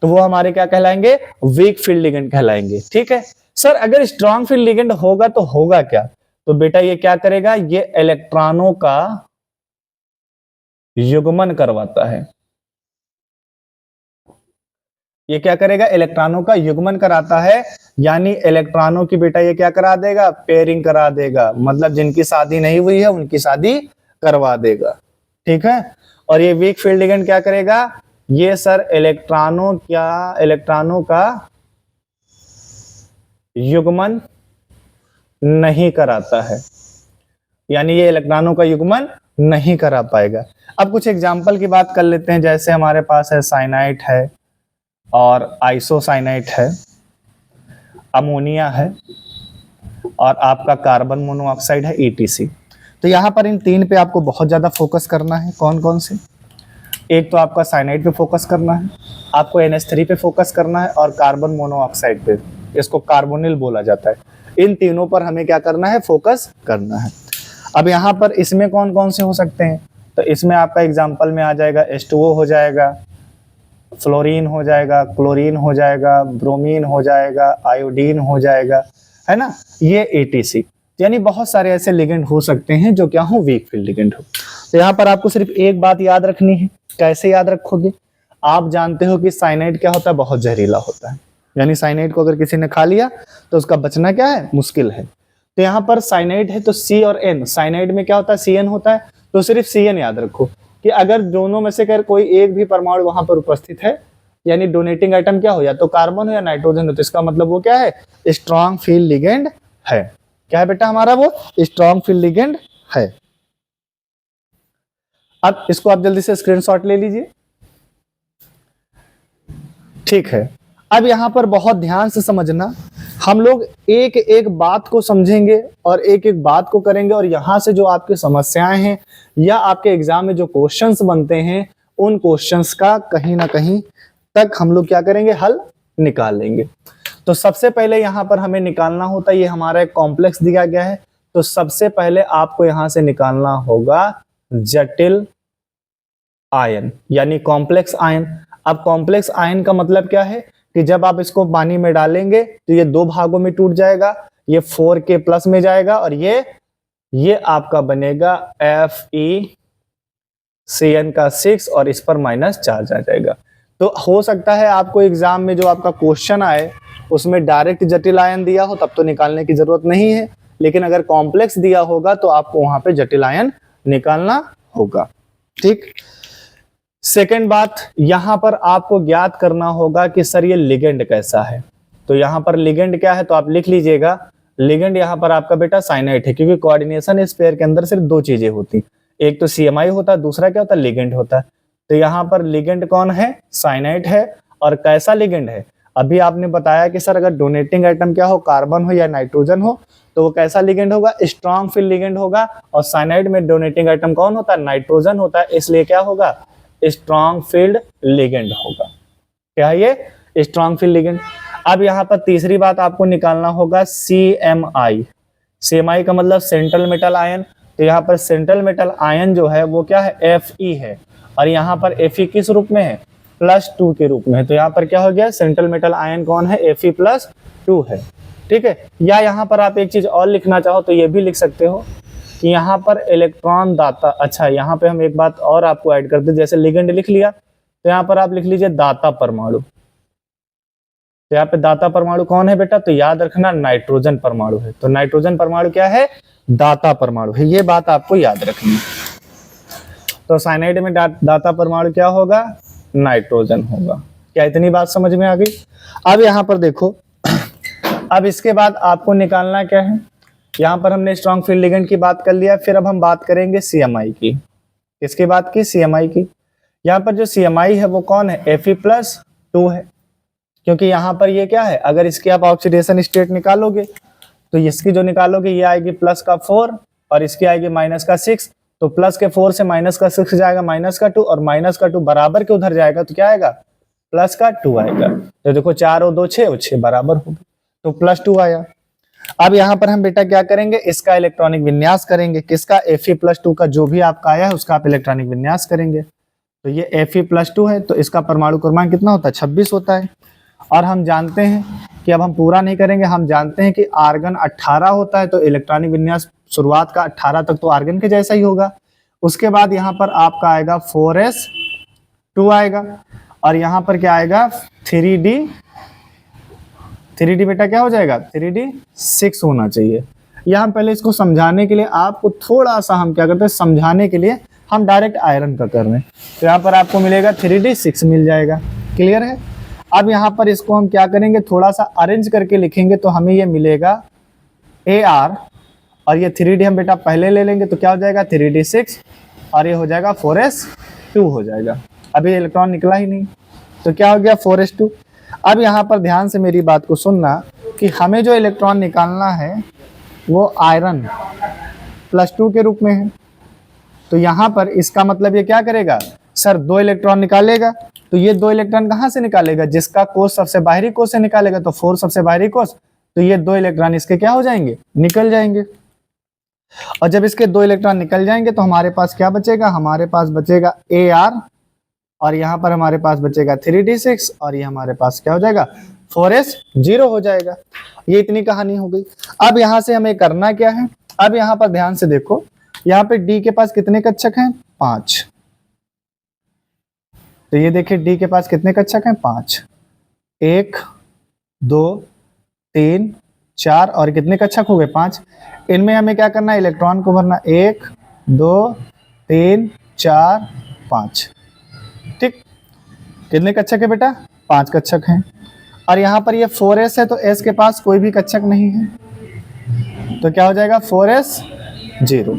तो वो हमारे क्या कहलाएंगे? वीक फील्ड लिगेंड कहलाएंगे। ठीक है सर, अगर स्ट्रॉन्ग फील्ड लिगेंड होगा तो होगा क्या? तो बेटा ये क्या करेगा? ये इलेक्ट्रॉनों का युग्मन करवाता है। ये क्या करेगा? इलेक्ट्रॉनों का युग्मन कराता है, यानी इलेक्ट्रॉनों की बेटा ये क्या करा देगा? पेयरिंग करा देगा। मतलब जिनकी शादी नहीं हुई है उनकी शादी करवा देगा। ठीक है, और ये वीक फील्ड लिगेंड क्या करेगा? ये सर इलेक्ट्रॉनों का युग्मन नहीं कराता है, यानी ये इलेक्ट्रॉनों का युग्मन नहीं करा पाएगा। अब कुछ एग्जाम्पल की बात कर लेते हैं। जैसे हमारे पास है साइनाइड है और आइसोसाइनाइड है, अमोनिया है और आपका कार्बन मोनोऑक्साइड है ETC। तो यहाँ पर इन तीन पे आपको बहुत ज़्यादा फोकस करना है। कौन कौन से? एक तो आपका साइनाइड पे फोकस करना है, आपको NH3 पे फोकस करना है और कार्बन मोनोऑक्साइड पे, इसको कार्बोनिल बोला जाता है। इन तीनों पर हमें क्या करना है? फोकस करना है। अब यहाँ पर इसमें कौन कौन से हो सकते हैं? तो इसमें आपका एग्जाम्पल में आ जाएगा H2O हो जाएगा, फ्लोरीन हो जाएगा, क्लोरीन हो जाएगा, ब्रोमीन हो जाएगा, आयोडीन हो जाएगा, है ना, ये ETC। यानी बहुत सारे ऐसे लिगेंड हो सकते हैं जो क्या हो? वीक फील्ड लिगेंड हो। तो यहाँ पर आपको सिर्फ एक बात याद रखनी है। कैसे याद रखोगे? आप जानते हो कि साइनाइड क्या होता है? बहुत जहरीला होता है, यानी साइनाइड को अगर किसी ने खा लिया तो उसका बचना क्या है? मुश्किल है। तो यहाँ पर साइनाइड है तो C और N, साइनाइड में क्या होता है? CN होता है, तो सिर्फ CN याद रखो कि अगर दोनों में से अगर कोई एक भी परमाणु वहां पर उपस्थित है, यानी डोनेटिंग आइटम क्या हो, या तो कार्बन हो या नाइट्रोजन हो, तो इसका मतलब वो क्या है? स्ट्रॉन्ग फील्ड लिगेंड है। क्या है बेटा हमारा? वो स्ट्रॉन्ग फील्ड लिगेंड है। अब इसको आप जल्दी से स्क्रीनशॉट ले लीजिए। ठीक है, अब यहां पर बहुत ध्यान से समझना, हम लोग एक एक बात को समझेंगे और एक एक बात को करेंगे, और यहां से जो आपकी समस्याएं हैं या आपके एग्जाम में जो क्वेश्चंस बनते हैं उन क्वेश्चंस का कहीं ना कहीं तक हम लोग क्या करेंगे? हल निकाल लेंगे। तो सबसे पहले यहां पर हमें निकालना होता है, ये हमारा एक कॉम्प्लेक्स दिया गया है, तो सबसे पहले आपको यहां से निकालना होगा जटिल आयन, यानी कॉम्प्लेक्स आयन। अब कॉम्प्लेक्स आयन का मतलब क्या है कि जब आप इसको पानी में डालेंगे तो ये दो भागों में टूट जाएगा, ये 4K प्लस में जाएगा और ये आपका बनेगा FeCN का 6 और इस पर माइनस चार्ज आ जाएगा। तो हो सकता है आपको एग्जाम में जो आपका क्वेश्चन आए उसमें डायरेक्ट जटिल आयन दिया हो, तब तो निकालने की जरूरत नहीं है, लेकिन अगर कॉम्प्लेक्स दिया होगा तो आपको वहां पे जटिल आयन निकालना होगा। ठीक, सेकेंड बात, यहां पर आपको ज्ञात करना होगा कि सर ये लिगेंड कैसा है। तो यहां पर लिगेंड क्या है, तो आप लिख लीजिएगा, लिगेंड यहां पर आपका बेटा साइनाइड है, क्योंकि कोऑर्डिनेशन स्पेयर के अंदर सिर्फ दो चीजें होती, एक तो CMI होता है, दूसरा क्या होता है? लिगेंड होता है। तो यहां पर लिगेंड कौन है? साइनाइड है। और कैसा लिगेंड है? अभी आपने बताया कि सर अगर डोनेटिंग आइटम क्या हो, कार्बन हो या नाइट्रोजन हो, तो वो कैसा लिगेंड होगा? स्ट्रॉन्ग फील्ड लिगेंड होगा। और साइनाइड में डोनेटिंग आइटम कौन होता है? नाइट्रोजन होता है, इसलिए क्या होगा? स्ट्रॉन्ग फील्ड लिगेंड होगा। क्या है ये? Strong field ligand. अब यहाँ पर तीसरी बात आपको निकालना होगा CMI। CMI का मतलब सेंट्रल मेटल आयन। तो यहाँ पर सेंट्रल मेटल आयन जो है वो क्या है? Fe है, और यहाँ पर Fe किस रूप में है? +2 के रूप में है। तो यहाँ पर क्या हो गया? सेंट्रल मेटल आयन कौन है? Fe+2 है। ठीक है, या यहाँ पर आप एक चीज और लिखना चाहो तो ये भी लिख सकते हो कि यहाँ पर इलेक्ट्रॉन दाता, अच्छा यहाँ पे हम एक बात और आपको ऐड करते, जैसे लिगेंड लिख लिया तो यहाँ पर आप लिख लीजिए दाता परमाणु। तो यहाँ पे दाता परमाणु कौन है बेटा, तो याद रखना नाइट्रोजन परमाणु है। तो नाइट्रोजन परमाणु क्या है, दाता परमाणु है, ये बात आपको याद रखनी है। तो साइनाइड में दाता परमाणु क्या होगा, नाइट्रोजन होगा। क्या इतनी बात समझ में आ गई? अब यहाँ पर देखो, अब इसके बाद आपको निकालना क्या है, यहाँ पर हमने स्ट्रॉन्ग फील्ड लिगेंड की बात कर लिया, फिर अब हम बात करेंगे CMI की। किसकी बात की, CMI की। यहाँ पर जो CMI है वो कौन है, Fe+2 है, क्योंकि यहाँ पर ये क्या है, अगर इसकी आप ऑक्सीडेशन स्टेट निकालोगे तो इसकी जो निकालोगे ये आएगी +4 और इसकी आएगी -6। तो प्लस के 4 से -6 जाएगा -2 और -2 बराबर के उधर जाएगा तो क्या आएगा, +2 आएगा। तो देखो 4 और 2 6 और 6 बराबर हो गए, तो +2 आया। अब यहाँ पर हम बेटा क्या करेंगे, इसका इलेक्ट्रॉनिक विन्यास करेंगे। किसका, Fe+2 का जो भी आपका आया है उसका आप इलेक्ट्रॉनिक विन्यास करेंगे। तो ये Fe+2 है तो इसका परमाणु क्रमांक कितना होता है, 26 होता है। और हम जानते हैं कि अब हम पूरा नहीं करेंगे, हम जानते हैं कि आर्गन 18 होता है, तो इलेक्ट्रॉनिक विन्यास शुरुआत का 18 तक तो आर्गन के जैसा ही होगा। उसके बाद यहाँ पर आपका आएगा 4s2 आएगा और यहाँ पर क्या आएगा 3d बेटा क्या हो जाएगा, 3d6 होना चाहिए। यहाँ पहले इसको समझाने के लिए आपको थोड़ा सा हम क्या करते हैं, समझाने के लिए हम डायरेक्ट आयरन का कर रहे हैं। तो यहाँ पर आपको मिलेगा 3d6 मिल जाएगा। क्लियर है? अब यहाँ पर इसको हम क्या करेंगे, थोड़ा सा अरेंज करके लिखेंगे तो हमें ये मिलेगा Ar और ये 3d हम बेटा पहले ले लेंगे तो क्या हो जाएगा 3d6 और ये हो जाएगा 4s2 हो जाएगा। अभी इलेक्ट्रॉन निकला ही नहीं तो क्या हो गया 4s2। अब यहाँ पर ध्यान से मेरी बात को सुनना कि हमें जो इलेक्ट्रॉन निकालना है वो आयरन +2 के रूप में है। तो यहाँ पर इसका मतलब ये क्या करेगा, सर 2 इलेक्ट्रॉन निकालेगा। तो ये 2 इलेक्ट्रॉन कहाँ से निकालेगा, जिसका कोष सबसे बाहरी कोष से निकालेगा, तो 4 सबसे बाहरी कोष, तो ये 2 इलेक्ट्रॉन इसके क्या हो जाएंगे, निकल जाएंगे। और जब इसके 2 इलेक्ट्रॉन निकल जाएंगे तो हमारे पास क्या बचेगा, हमारे पास बचेगा Ar और यहाँ पर हमारे पास बचेगा 3d6 और ये हमारे पास क्या हो जाएगा 4s0 हो जाएगा। ये इतनी कहानी हो गई। अब यहाँ से हमें करना क्या है, अब यहाँ पर ध्यान से देखो, यहाँ पे D के पास कितने कक्षक हैं, 5। तो ये देखिए D के पास कितने कक्षक हैं, 5। 1 2 3 4 और कितने कक्षक हो गए, 5। इनमें हमें क्या करना है, इलेक्ट्रॉन को भरना, 1 2 3 4 5। ठीक, कितने कक्षक है बेटा, 5 कक्षक हैं। और यहाँ पर ये 4s है तो s के पास कोई भी कक्षक नहीं है, तो क्या हो जाएगा 4s0।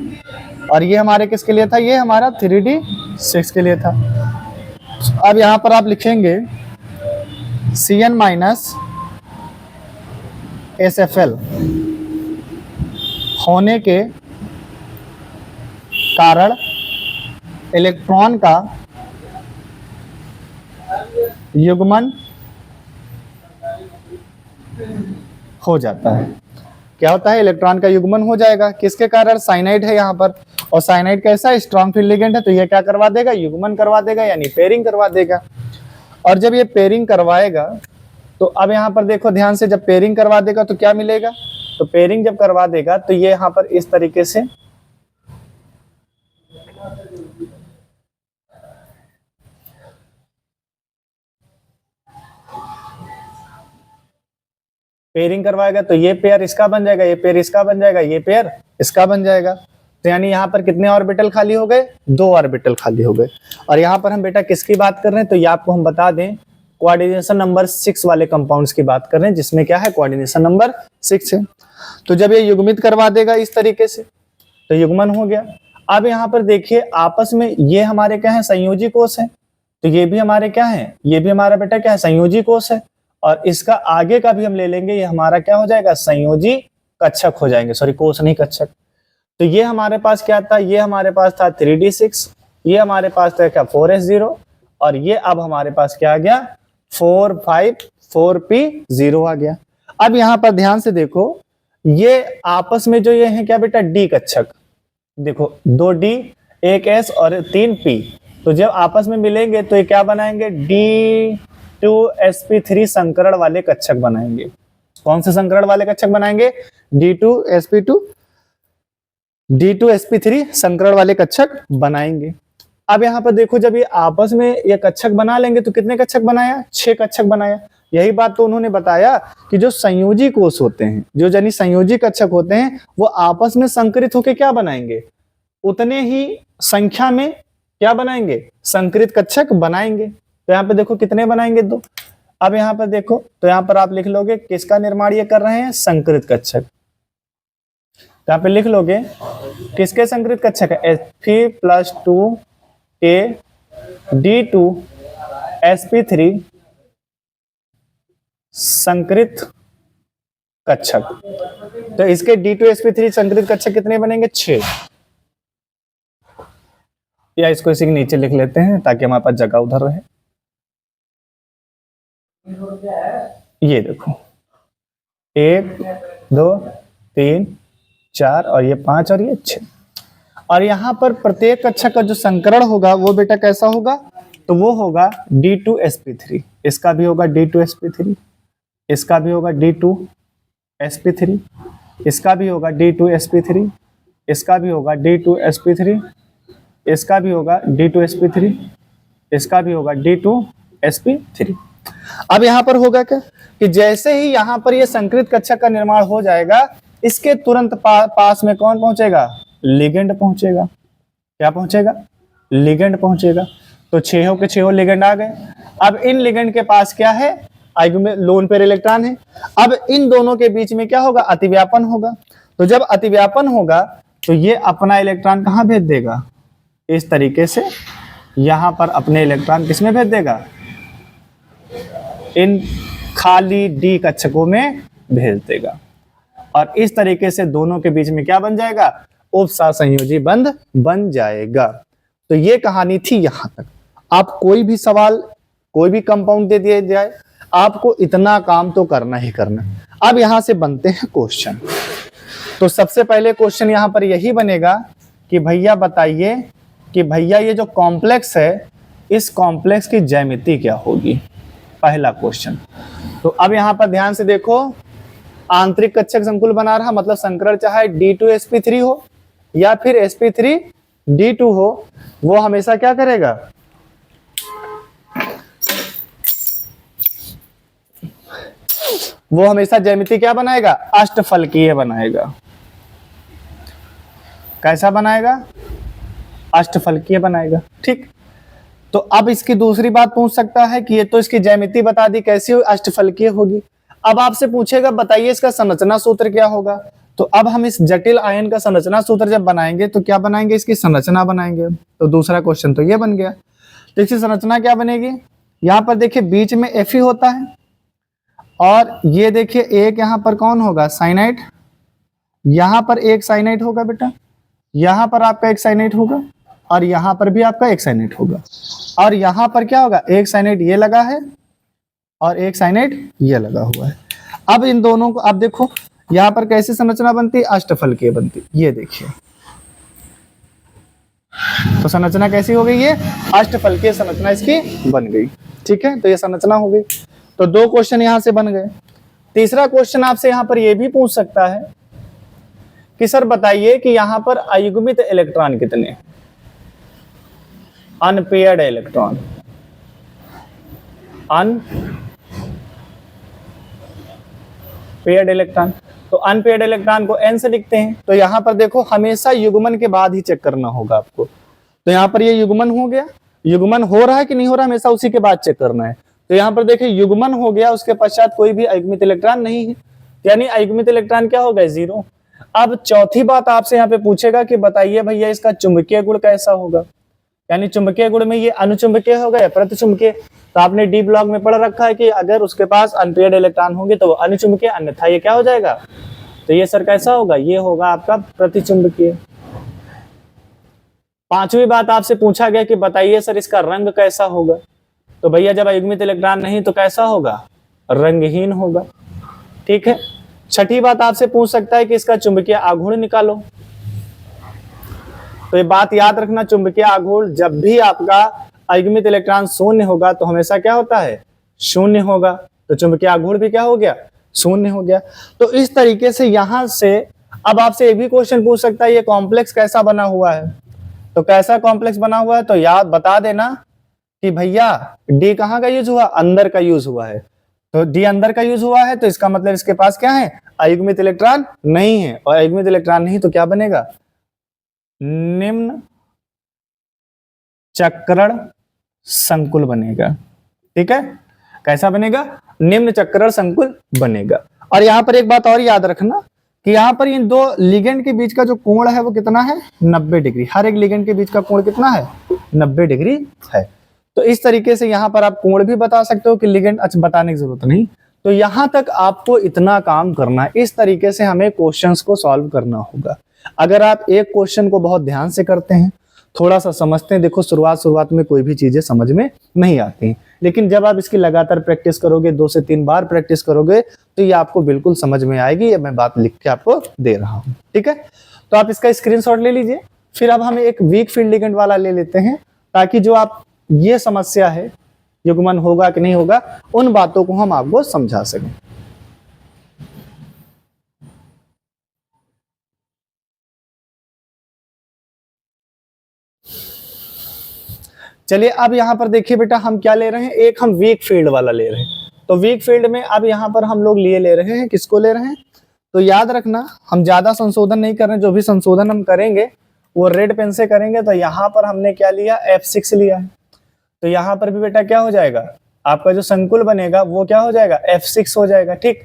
और ये हमारे किसके लिए था, ये हमारा 3d6 के लिए था। अब यहाँ पर आप लिखेंगे Cn- SFL होने के कारण इलेक्ट्रॉन का युग्मन हो जाता है। क्या होता है, इलेक्ट्रॉन का युग्मन हो जाएगा, किसके कारण, साइनाइड है यहाँ पर, और साइनाइड कैसा स्ट्रॉन्ग फील्ड लिगेंड है, तो ये क्या करवा देगा, युग्मन करवा देगा, यानी पेयरिंग करवा देगा। और जब ये पेयरिंग करवाएगा तो अब यहाँ पर देखो ध्यान से, जब पेयरिंग करवा देगा तो क्या मिलेगा, तो पेयरिंग जब करवा देगा तो ये यहाँ पर इस तरीके से पेयरिंग करवाएगा तो ये पेयर इसका बन जाएगा, ये पेयर इसका बन जाएगा, ये पेयर इसका बन जाएगा। तो यानी यहाँ पर कितने ऑर्बिटल खाली हो गए, 2 ऑर्बिटल खाली हो गए। और यहाँ पर हम बेटा किसकी बात कर रहे हैं, तो ये आपको हम बता दें कोऑर्डिनेशन नंबर 6 वाले कंपाउंड्स की बात कर रहे हैं, जिसमें क्या है कोऑर्डिनेशन नंबर 6 है। तो जब ये युग्मित करवा देगा इस तरीके से तो युग्मन हो गया। अब यहाँ पर देखिए आपस में ये हमारे क्या है, संयोजी कोष है, तो ये भी हमारे क्या है, ये भी हमारा बेटा क्या है, संयोजी कोष है। और इसका आगे का भी हम ले लेंगे, ये हमारा क्या हो जाएगा, संयोजी कक्षक हो जाएंगे, सॉरी कोष नहीं कक्षक। तो ये हमारे पास क्या था, ये हमारे पास था 3d6, ये हमारे पास था क्या 4s0 और ये अब हमारे पास क्या आ गया 4 5 4p0 आ गया। अब यहाँ पर ध्यान से देखो, ये आपस में जो ये है क्या बेटा डी कक्षक, देखो 2d 1s और 3p, तो जब आपस में मिलेंगे तो ये क्या बनाएंगे, D2sp3 संकरण वाले कक्षक बनाएंगे। कौन से संकरण वाले कक्षक बनाएंगे, D2sp2 D2sp3 संकरण वाले कक्षक बनाएंगे। अब यहाँ पर देखो, जब ये आपस में ये कक्षक बना लेंगे तो कितने कक्षक बनाया? 6 कक्षक बनाया। यही बात तो उन्होंने बताया कि जो संयोजी कोष होते हैं, जो यानी संयोजी कक्षक होते हैं, वो आपस में संकरित होकर क्या बनाएंगे? उतने ही संख्या में क्या बनाएंगे? संकरित कक्षक बनाएंगे। तो यहाँ पे देखो कितने बनाएंगे? 2। अब यहाँ पर देखो, तो यहाँ पर आप लिख लोगे किसका निर्माण ये कर रहे हैं? संकरित कक्षक। यहाँ पे लिख लोगे किसके संकरित कक्षक है? Fe+2A D2sp3 संकरित कक्षक। तो इसके D2sp3 संकरित कक्षक कितने बनेंगे? 6। या इसको इसी के नीचे लिख लेते हैं ताकि हमारे पास जगह उधर रहे। ये देखो 1 2 3 4 और ये 5 और ये 6। और यहाँ पर प्रत्येक कक्षक का जो संकरण होगा वो बेटा कैसा होगा? तो वो होगा D2sp3। इसका भी होगा D2sp3, इसका भी होगा D2sp3, इसका भी होगा D2sp3, इसका भी होगा D2sp3, इसका भी होगा D2sp3, इसका भी होगा D2sp3। अब यहाँ पर होगा क्या कि जैसे ही यहाँ पर ये संकरित कक्षक का निर्माण हो जाएगा, इसके तुरंत पास में कौन पहुंचेगा? लिगेंड पहुंचेगा। क्या पहुंचेगा? लिगेंड पहुंचेगा। तो 6 के 6 लिगेंड आ गए। अब इन लिगेंड के पास क्या है? लोन पेयर इलेक्ट्रॉन है। अब इन दोनों के बीच में क्या होगा? अतिव्यापन होगा। तो जब अतिव्यापन होगा तो ये अपना इलेक्ट्रॉन कहाँ भेज देगा? इस तरीके से यहां पर अपने इलेक्ट्रॉन किसमें भेज देगा? इन खाली डी कक्षकों में भेज देगा। और इस तरीके से दोनों के बीच में क्या बन जाएगा? उपसहसंयोजी बंध बन जाएगा। तो ये कहानी थी यहां तक। आप कोई भी सवाल, कोई भी कंपाउंड दे दिया जाए, आपको इतना काम तो करना ही करना। अब यहां से बनते हैं क्वेश्चन। तो सबसे पहले क्वेश्चन यहां पर यही बनेगा कि भैया बताइए कि भैया ये जो कॉम्प्लेक्स है, इस कॉम्प्लेक्स की ज्यामिति क्या होगी? पहला क्वेश्चन। तो अब यहां पर ध्यान से देखो, आंतरिक कक्षक संकुल बना रहा, मतलब संकरण चाहे D2sp3 हो या फिर sp3D2 हो, वो हमेशा क्या करेगा? वो हमेशा ज्यामिति क्या बनाएगा? अष्टफलकीय बनाएगा। कैसा बनाएगा? अष्टफलकीय बनाएगा। ठीक। तो अब इसकी दूसरी बात पूछ सकता है कि ये तो इसकी ज्यामिति बता दी, कैसी अष्टफलकीय होगी। अब आपसे पूछेगा बताइए इसका संरचना सूत्र क्या होगा। तो अब हम इस जटिल आयन का संरचना सूत्र जब बनाएंगे तो क्या बनाएंगे? इसकी संरचना बनाएंगे। तो दूसरा क्वेश्चन तो ये बन गया। तो इसकी संरचना क्या बनेगी? यहाँ पर देखिए बीच में Fe होता है और ये देखिए एक यहाँ पर कौन होगा? साइनाइड। यहाँ पर एक साइनाइड होगा बेटा, यहाँ पर आपका एक साइनाइड होगा और यहाँ पर भी आपका एक साइनाइड होगा। और यहाँ पर क्या होगा? एक साइनाइड ये लगा है और एक साइनाइड ये लगा हुआ है। अब इन दोनों को आप देखो यहाँ पर कैसी संरचना बनती है? अष्टफलकीय बनती। ये देखिए, तो संरचना कैसी हो गई? ये अष्टफलकीय संरचना इसकी बन गई। ठीक है, तो ये संरचना हो गई। तो 2 क्वेश्चन यहां से बन गए। तीसरा क्वेश्चन आपसे यहां पर ये भी पूछ सकता है कि सर बताइए कि यहां पर अयुग्मित इलेक्ट्रॉन कितने? Unpaired electron, unpaired electron. तो अनपेयर्ड इलेक्ट्रॉन को n से लिखते हैं। तो यहां पर देखो हमेशा युग्मन के बाद ही चेक करना होगा आपको। तो यहां पर ये युग्मन हो गया, युग्मन हो रहा है कि नहीं हो रहा, हमेशा उसी के बाद चेक करना है। तो यहाँ पर देखिए युग्मन हो गया, उसके पश्चात कोई भी अयुग्मित इलेक्ट्रॉन नहीं है, यानी अयुग्मित इलेक्ट्रॉन क्या हो गया? 0। अब चौथी बात आपसे यहाँ पे पूछेगा कि बताइए भैया इसका चुंबकीय गुण कैसा होगा, यानी चुंबकीय गुण में ये अनुचुंबकीय होगा या प्रतिचुंबकीय। तो आपने डी ब्लॉक में पढ़ रखा है कि अगर उसके पास अनपेयर्ड इलेक्ट्रॉन होंगे तो वो अनुचुंबकीय, अन्यथा ये क्या हो जाएगा? तो ये सर कैसा होगा? ये होगा आपका प्रतिचुंबकीय। पांचवी बात आपसे पूछा गया कि बताइए सर इसका रंग कैसा होगा। तो भैया जब अयुग्मित इलेक्ट्रॉन नहीं तो कैसा होगा? रंगहीन होगा। ठीक है। छठी बात आपसे पूछ सकता है कि इसका चुंबकीय आघूर्ण निकालो। तो ये बात याद रखना, चुंबकीय आघूर्ण जब भी आपका अयुग्मित इलेक्ट्रॉन शून्य होगा तो हमेशा क्या होता है? शून्य होगा। तो चुंबकीय आघूर्ण भी क्या हो गया? शून्य हो गया। तो इस तरीके से यहां से अब आपसे एक भी क्वेश्चन पूछ सकता है ये कॉम्प्लेक्स कैसा बना हुआ है, तो कैसा कॉम्प्लेक्स बना हुआ है, तो याद बता देना कि भैया डी कहाँ का यूज हुआ, अंदर का यूज हुआ है। तो डी अंदर का यूज हुआ है तो इसका मतलब इसके पास क्या है, अयुग्मित इलेक्ट्रॉन नहीं है, और अयुग्मित इलेक्ट्रॉन नहीं तो क्या बनेगा, निम्न चक्रण संकुल बनेगा। ठीक है, कैसा बनेगा, निम्न चक्रण संकुल बनेगा। और यहां पर एक बात और याद रखना कि यहाँ पर इन दो लिगेंड के बीच का जो कोण है वो कितना है, 90 डिग्री। हर एक लिगेंड के बीच का कोण कितना है, 90 डिग्री है। तो इस तरीके से यहाँ पर आप कोण भी बता सकते हो कि लिगेंड, अच्छा बताने की जरूरत नहीं। तो यहां तक आपको इतना काम करना है, इस तरीके से हमें क्वेश्चंस को सॉल्व करना होगा। अगर आप एक क्वेश्चन को बहुत ध्यान से करते हैं, थोड़ा सा समझते हैं, देखो शुरुआत में कोई भी चीजें समझ में नहीं आती, लेकिन जब आप इसकी लगातार प्रैक्टिस करोगे, 2 से 3 बार प्रैक्टिस करोगे, तो ये आपको बिल्कुल समझ में आएगी। ये मैं बात लिख के आपको दे रहा हूं। ठीक है, तो आप इसका स्क्रीनशॉट ले लीजिए। फिर अब हम एक वीक फील्ड लिगेंड वाला ले लेते हैं, ताकि जो आप ये समस्या है युग्मन होगा कि नहीं होगा, उन बातों को हम आपको समझा सकें। चलिए अब यहां पर देखिए बेटा, हम क्या ले रहे हैं, एक हम वीक फील्ड वाला ले रहे हैं। तो वीक फील्ड में अब यहां पर हम लोग ले रहे हैं, किसको ले रहे हैं, तो याद रखना हम ज्यादा संशोधन नहीं कर रहे हैं, जो भी संशोधन हम करेंगे वो रेड पेन से करेंगे। तो यहां पर हमने क्या लिया, F6 लिया है। तो यहां पर भी बेटा क्या हो जाएगा, आपका जो संकुल बनेगा वो क्या हो जाएगा, F6 हो जाएगा। ठीक,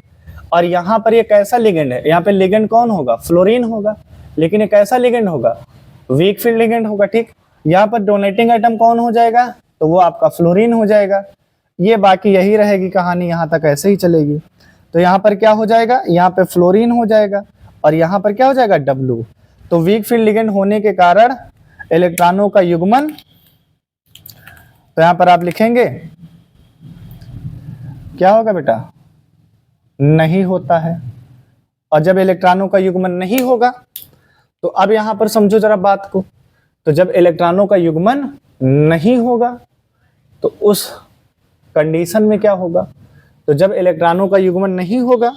और यहाँ पर ये कैसा लिगेंड है, यहाँ पे लिगेंड कौन होगा, फ्लोरीन होगा, लेकिन ये कैसा लिगेंड होगा, वीक फील्ड लिगेंड होगा। ठीक, यहाँ पर डोनेटिंग आइटम कौन हो जाएगा, तो वो आपका फ्लोरीन हो जाएगा। ये बाकी यही रहेगी कहानी, यहाँ तक ऐसे ही चलेगी। तो यहाँ पर क्या हो जाएगा, यहाँ पे फ्लोरीन हो जाएगा, और यहाँ पर क्या हो जाएगा, W। तो वीक फील्ड लिगेंड होने के कारण इलेक्ट्रॉनों का युग्मन, तो यहाँ पर आप लिखेंगे क्या होगा बेटा, नहीं होता है। और जब इलेक्ट्रॉनों का युग्मन नहीं होगा, तो अब यहां पर समझो जरा बात को, तो जब इलेक्ट्रॉनों का युग्मन नहीं होगा तो उस कंडीशन में क्या होगा, तो जब इलेक्ट्रॉनों का युग्मन नहीं होगा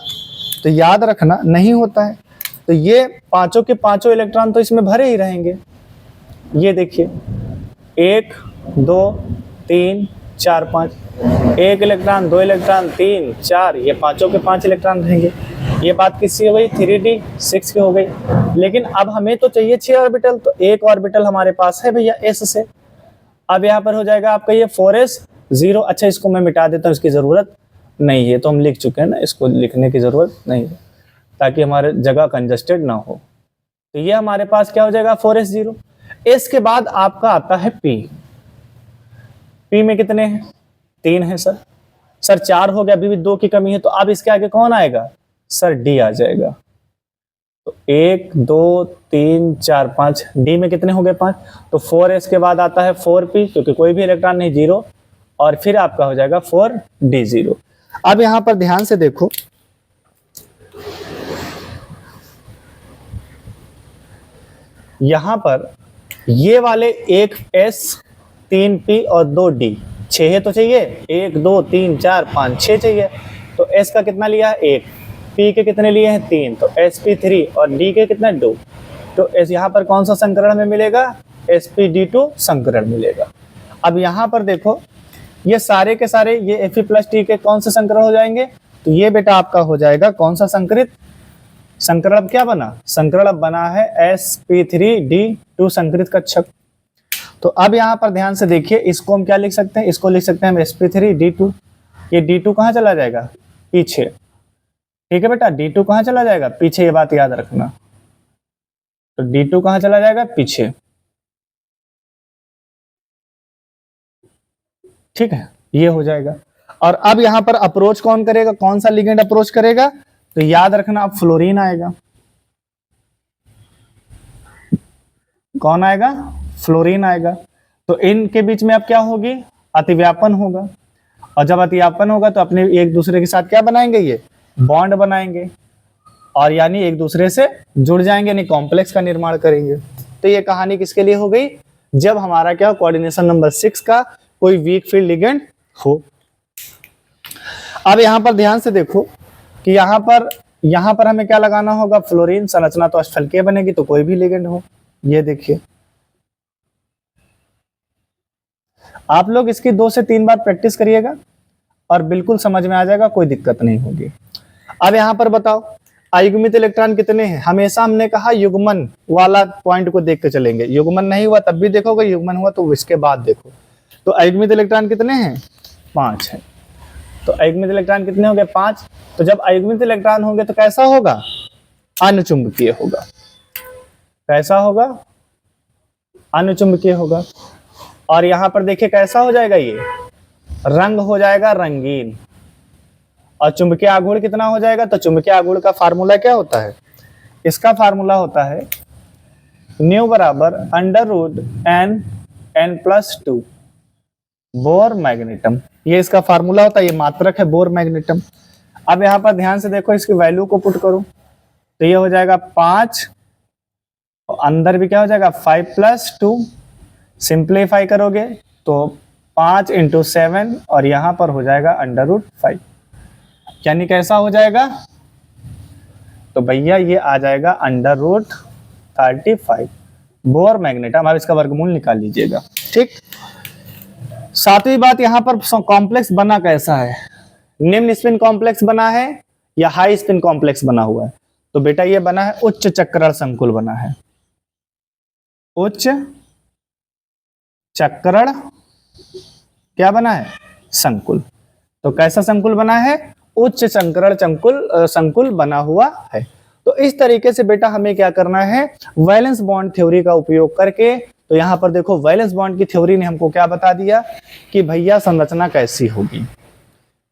तो याद रखना नहीं होता है, तो ये पांचों के पांचों इलेक्ट्रॉन तो इसमें भरे ही रहेंगे। ये देखिए 1 2 3 4 5, 1 इलेक्ट्रॉन, 2 इलेक्ट्रॉन, 3 4, ये पांचों के 5 इलेक्ट्रॉन रहेंगे। ये बात किसकी हो गई, 3d6 की हो गई। लेकिन अब हमें तो चाहिए 6 ऑर्बिटल, तो एक ऑर्बिटल हमारे पास है भैया S से। अब यहाँ पर हो जाएगा आपका ये 4s0। अच्छा इसको मैं मिटा देता हूँ, इसकी जरूरत नहीं है, तो हम लिख चुके हैं ना, इसको लिखने की जरूरत नहीं है, ताकि हमारे जगह कंजस्टेड ना हो। तो ये हमारे पास क्या हो जाएगा, 4s0। S के बाद आपका आता है P में कितने हैं, 3 है सर 4 हो गया, अभी भी 2 की कमी है। तो अब इसके आगे कौन आएगा सर, D आ जाएगा। तो 1 2 3 4 5, D में कितने हो गए, 5। तो 4s के बाद आता है 4p, क्योंकि कोई भी इलेक्ट्रॉन नहीं, 0, और फिर आपका हो जाएगा 4d0। अब यहां पर ध्यान से देखो, यहां पर ये वाले एक S 3p और 2d, 6 है तो चाहिए, 1 2 3 4 5 6 चाहिए। तो S का कितना लिया है, 1, P के कितने लिए हैं, 3, तो sp3, और D के कितना 2। तो S यहाँ पर कौन सा संकरण में मिलेगा, sp_d2 संकरण मिलेगा। अब यहाँ पर देखो ये सारे के सारे ये Fe+T के कौन से संकरण हो जाएंगे, तो ये बेटा आपका हो जाएगा कौन सा संकरित संकरण। अब क्या बना, संकरण अब बना है sp3d2 संकरित कक्षक। तो अब यहाँ पर ध्यान से देखिए, इसको हम क्या लिख सकते हैं, इसको लिख सकते हैं हम sp3d2। ये d2 कहाँ चला जाएगा, पीछे। ठीक है बेटा, d2 कहाँ चला जाएगा, पीछे, ये बात याद रखना। तो d2 कहाँ चला जाएगा, पीछे। ठीक है, ये हो जाएगा। और अब यहां पर अप्रोच कौन करेगा, कौन सा लिगेंड अप्रोच करेगा, तो याद रखना अब फ्लोरीन आएगा। कौन आएगा, फ्लोरीन आएगा। तो इनके बीच में अब क्या होगी, अतिव्यापन होगा, और जब अतिव्यापन होगा तो अपने एक दूसरे के साथ क्या बनाएंगे, ये बॉन्ड बनाएंगे, और यानी एक दूसरे से जुड़ जाएंगे, यानी कॉम्प्लेक्स का निर्माण करेंगे। तो ये कहानी किसके लिए हो गई, जब हमारा क्या, कोऑर्डिनेशन नंबर 6 का कोई वीक फील्ड लिगेंड हो। अब यहां पर ध्यान से देखो कि यहां पर यहां पर हमें क्या लगाना होगा, फ्लोरीन। संरचना तो अष्टफलकीय बनेगी, तो कोई भी लिगेंड हो। ये देखिए, आप लोग इसकी 2 से 3 बार प्रैक्टिस करिएगा और बिल्कुल समझ में आ जाएगा, कोई दिक्कत नहीं होगी। अब यहां पर बताओ अयुग्मित इलेक्ट्रॉन कितने हैं। हमेशा हमने कहा युग्मन वाला पॉइंट को देख के चलेंगे, युग्मन नहीं हुआ तब भी देखोगे, युग्मन हुआ तो इसके बाद देखो। तो अयुग्मित इलेक्ट्रॉन कितने हैं, 5 है। तो अयुग्मित इलेक्ट्रॉन कितने हो गए, 5। तो जब अयुग्मित इलेक्ट्रॉन होंगे तो कैसा होगा, अनुचुंबकीय होगा। कैसा होगा, अनुचुंबकीय होगा। और यहां पर देखिए कैसा हो जाएगा, ये रंग हो जाएगा रंगीन। और चुंबकीय आघूर्ण कितना हो जाएगा, तो चुंबकीय आघूर्ण का फार्मूला क्या होता है, इसका फार्मूला होता है न्यू बराबर √n+2 बोर मैग्नेटम। ये इसका फार्मूला होता है, ये मात्रक है बोर मैग्नेटम। अब यहां पर ध्यान से देखो, इसकी वैल्यू को पुट करो तो ये हो जाएगा 5, और अंदर भी क्या हो जाएगा 5+2। सिंप्लीफाई करोगे तो 5 × 7 और यहां पर हो जाएगा √5, यानी कैसा हो जाएगा, तो भैया ये आ जाएगा √35 बोर मैग्नेटम। अब इसका वर्गमूल निकाल लीजिएगा, ठीक। सातवीं बात, यहां पर कॉम्प्लेक्स बना कैसा है, निम्न स्पिन कॉम्प्लेक्स बना है या हाई स्पिन कॉम्प्लेक्स बना हुआ है। तो बेटा ये बना है उच्च चक्रण संकुल बना है, उच्च चक्रण क्या बना है, संकुल। तो कैसा संकुल बना है, उच्च चक्रण संकुल बना हुआ है। तो इस तरीके से बेटा हमें क्या करना है, वैलेंस बॉन्ड थ्योरी का उपयोग करके। तो यहां पर देखो वैलेंस बॉन्ड की थ्योरी ने हमको क्या बता दिया कि भैया संरचना कैसी होगी,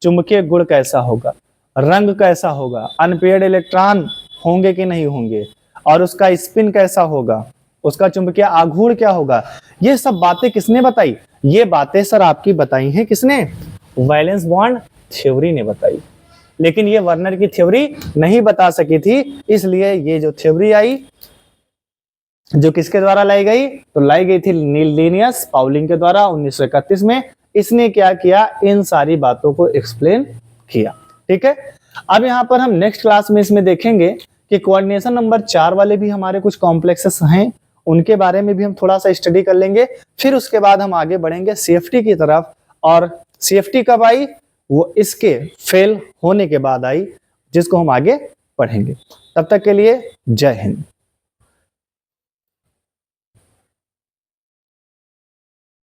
चुंबकीय गुण कैसा होगा, रंग कैसा होगा, अनपेयर्ड इलेक्ट्रॉन होंगे कि नहीं होंगे, और उसका स्पिन कैसा होगा, उसका चुंबकीय आघूर्ण क्या होगा। ये सब बातें किसने बताई, ये बातें सर आपकी बताई हैं किसने, वैलेंस बॉन्ड थ्योरी ने बताई। लेकिन ये वर्नर की थ्योरी नहीं बता सकी थी, इसलिए ये जो थ्योरी आई जो किसके द्वारा लाई गई, तो लाई गई थी लिनियस पाउलिंग के द्वारा 1931 में। इसने क्या किया, इन सारी बातों को एक्सप्लेन किया, ठीक है। अब यहां पर हम नेक्स्ट क्लास में इसमें देखेंगे कि कोऑर्डिनेशन नंबर 4 वाले भी हमारे कुछ कॉम्प्लेक्सेस हैं, उनके बारे में भी हम थोड़ा सा स्टडी कर लेंगे। फिर उसके बाद हम आगे बढ़ेंगे CFT की तरफ। और CFT कब आई, वो इसके फेल होने के बाद आई, जिसको हम आगे पढ़ेंगे। तब तक के लिए जय हिंद।